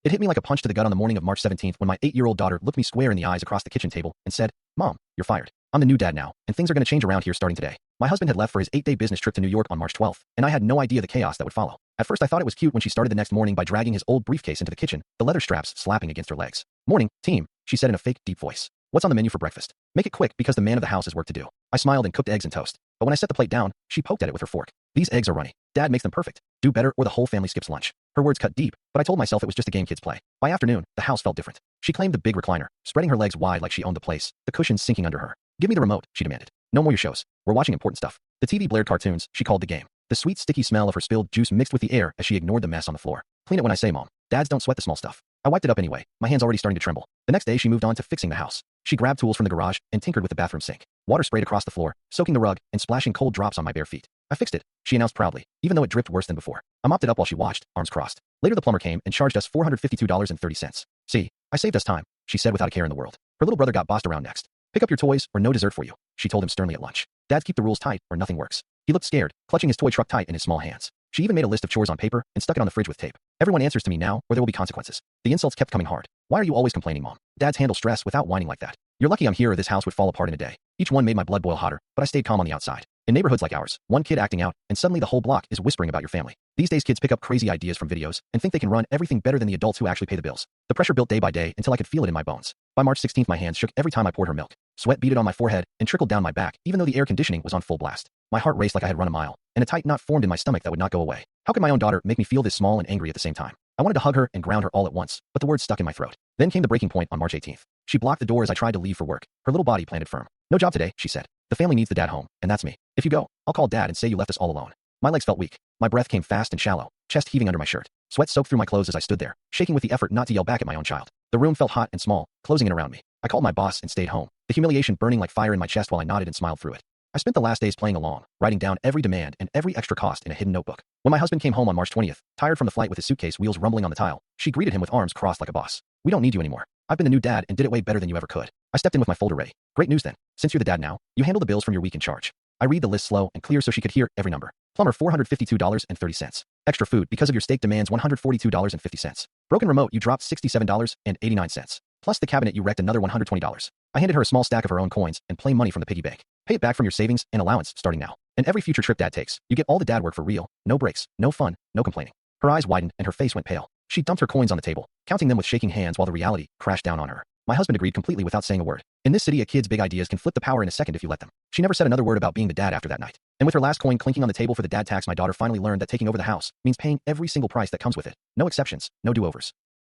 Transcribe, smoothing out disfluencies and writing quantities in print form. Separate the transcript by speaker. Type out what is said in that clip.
Speaker 1: It hit me like a punch to the gut on the morning of March 17th when my 8-year-old daughter looked me square in the eyes across the kitchen table and said, "Mom, you're fired. I'm the new dad now, and things are going to change around here starting today." My husband had left for his 8-day business trip to New York on March 12th, and I had no idea the chaos that would follow. At first I thought it was cute when she started the next morning by dragging his old briefcase into the kitchen, the leather straps slapping against her legs. "Morning, team," she said in a fake, deep voice. "What's on the menu for breakfast? Make it quick because the man of the house has work to do." I smiled and cooked eggs and toast. But when I set the plate down, she poked at it with her fork. "These eggs are runny. Dad makes them perfect. Do better or the whole family skips lunch." Her words cut deep, but I told myself it was just a game kids play. By afternoon, the house felt different. She claimed the big recliner, spreading her legs wide like she owned the place, the cushions sinking under her. "Give me the remote," she demanded. "No more your shows. We're watching important stuff." The TV blared cartoons, she called the game. The sweet, sticky smell of her spilled juice mixed with the air as she ignored the mess on the floor. "Clean it when I say, Mom. Dads don't sweat the small stuff." I wiped it up anyway, my hands already starting to tremble. The next day she moved on to fixing the house. She grabbed tools from the garage and tinkered with the bathroom sink. Water sprayed across the floor, soaking the rug and splashing cold drops on my bare feet. "I fixed it," she announced proudly, even though it dripped worse than before. I mopped it up while she watched, arms crossed. Later the plumber came and charged us $452.30. "See, I saved us time," she said without a care in the world. Her little brother got bossed around next. "Pick up your toys or no dessert for you," she told him sternly at lunch. "Dads keep the rules tight or nothing works." He looked scared, clutching his toy truck tight in his small hands. She even made a list of chores on paper and stuck it on the fridge with tape. "Everyone answers to me now or there will be consequences." The insults kept coming hard. "Why are you always complaining, Mom? Dads handle stress without whining like that. You're lucky I'm here or this house would fall apart in a day." Each one made my blood boil hotter, but I stayed calm on the outside. In neighborhoods like ours, one kid acting out, and suddenly the whole block is whispering about your family. These days kids pick up crazy ideas from videos and think they can run everything better than the adults who actually pay the bills. The pressure built day by day until I could feel it in my bones. By March 16th my hands shook every time I poured her milk. Sweat beaded on my forehead and trickled down my back even though the air conditioning was on full blast. My heart raced like I had run a mile, and a tight knot formed in my stomach that would not go away. How could my own daughter make me feel this small and angry at the same time? I wanted to hug her and ground her all at once, but the words stuck in my throat. Then came the breaking point on March 18th. She blocked the door as I tried to leave for work, her little body planted firm. "No job today," she said. "The family needs the dad home, and that's me. If you go, I'll call Dad and say you left us all alone." My legs felt weak. My breath came fast and shallow, chest heaving under my shirt. Sweat soaked through my clothes as I stood there, shaking with the effort not to yell back at my own child. The room felt hot and small, closing in around me. I called my boss and stayed home, the humiliation burning like fire in my chest while I nodded and smiled through it. I spent the last days playing along, writing down every demand and every extra cost in a hidden notebook. When my husband came home on March 20th, tired from the flight with his suitcase wheels rumbling on the tile, she greeted him with arms crossed like a boss. "We don't need you anymore. I've been the new dad and did it way better than you ever could." I stepped in with my folder ready. "Great news then. Since you're the dad now, you handle the bills from your week in charge." I read the list slow and clear so she could hear every number. Plumber $452.30. Extra food because of your steak demands $142.50. Broken remote you dropped $67.89. Plus the cabinet you wrecked another $120. I handed her a small stack of her own coins and plain money from the piggy bank. "Pay it back from your savings and allowance starting now. And every future trip Dad takes, you get all the dad work for real, no breaks, no fun, no complaining." Her eyes widened and her face went pale. She dumped her coins on the table, counting them with shaking hands while the reality crashed down on her. My husband agreed completely without saying a word. In this city, a kid's big ideas can flip the power in a second if you let them. She never said another word about being the dad after that night. And with her last coin clinking on the table for the dad tax, my daughter finally learned that taking over the house means paying every single price that comes with it. No exceptions, no do-overs.